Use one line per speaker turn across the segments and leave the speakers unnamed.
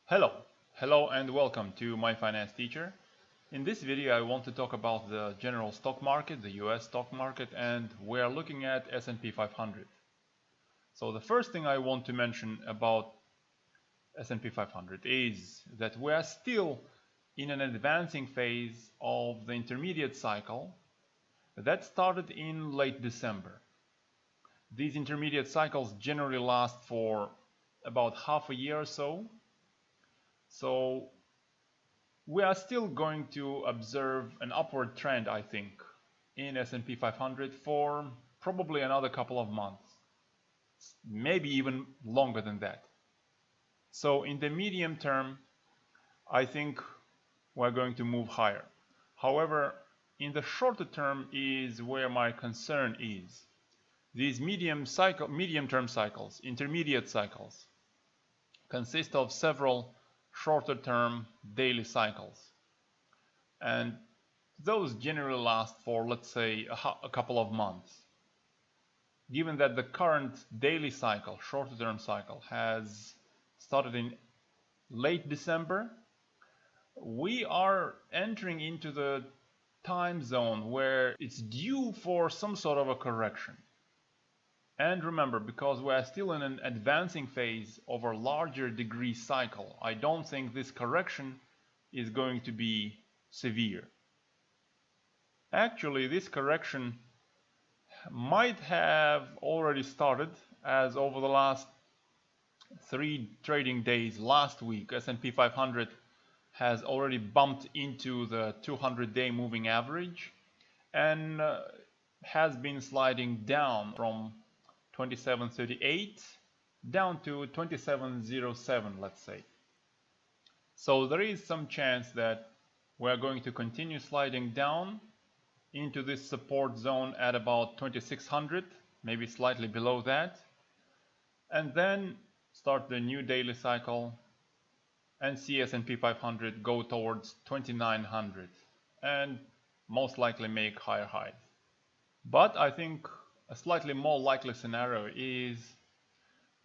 Hello and welcome to My Finance Teacher. In this video I want to talk about the general stock market, the US stock market, and we are looking at S&P 500. So the first thing I want to mention about S&P 500 is that we are still in an advancing phase of the intermediate cycle that started in late December. These intermediate cycles generally last for about half a year or so. So we are still going to observe an upward trend, I think, in S&P 500 for probably another couple of months, maybe even longer than that. So in the medium term, I think we're going to move higher. However, in the shorter term is where my concern is. These medium-term cycles, intermediate cycles, consist of several shorter-term daily cycles. And those generally last for, let's say, a couple of months. Given that the current daily cycle, shorter-term cycle, has started in late December, we are entering into the time zone where it's due for some sort of a correction. And remember, because we are still in an advancing phase of a larger degree cycle, I don't think this correction is going to be severe. Actually, this correction might have already started, as over the last 3 trading days last week, S&P 500 has already bumped into the 200-day moving average and has been sliding down from 2738 down to 2707, let's say. So there is some chance that we're going to continue sliding down into this support zone at about 2600, maybe slightly below that, and then start the new daily cycle and see S&P 500 go towards 2900 and most likely make higher highs. But I think a slightly more likely scenario is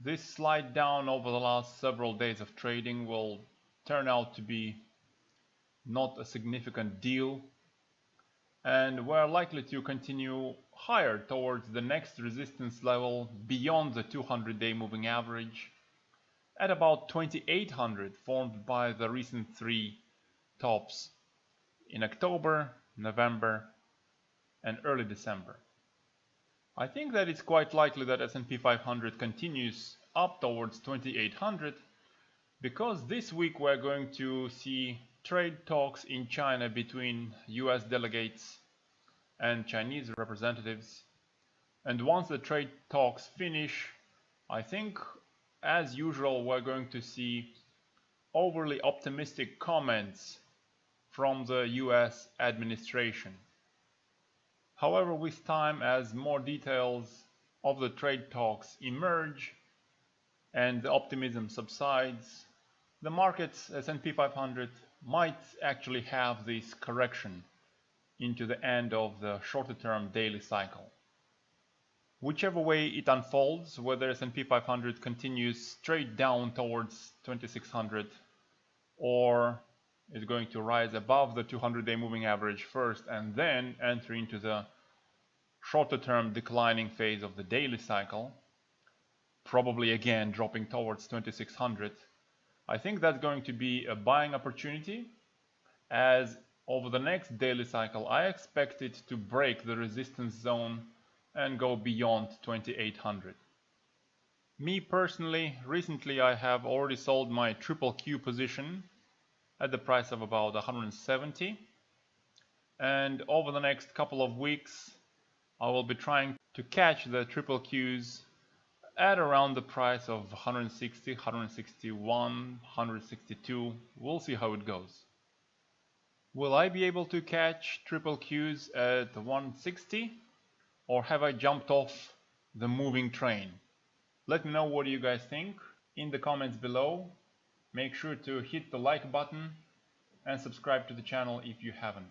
this slide down over the last several days of trading will turn out to be not a significant deal, and we're likely to continue higher towards the next resistance level beyond the 200-day moving average at about 2800, formed by the recent 3 tops in October, November, and early December. I think that it's quite likely that S&P 500 continues up towards 2800 because this week we're going to see trade talks in China between US delegates and Chinese representatives. And once the trade talks finish, I think, as usual, we're going to see overly optimistic comments from the US administration. However, with time, as more details of the trade talks emerge and the optimism subsides, the market's S&P 500 might actually have this correction into the end of the shorter-term daily cycle. Whichever way it unfolds, whether S&P 500 continues straight down towards 2600 or is going to rise above the 200-day moving average first and then enter into the shorter-term declining phase of the daily cycle, probably again dropping towards 2600, I think that's going to be a buying opportunity, as over the next daily cycle I expect it to break the resistance zone and go beyond 2800. Me personally, recently I have already sold my triple Q position at the price of about 170, and over the next couple of weeks I will be trying to catch the triple Qs at around the price of 160, 161, 162. We'll see how it goes. Will I be able to catch triple Qs at 160, or have I jumped off the moving train? Let me know what you guys think in the comments below. Make sure to hit the like button and subscribe to the channel if you haven't.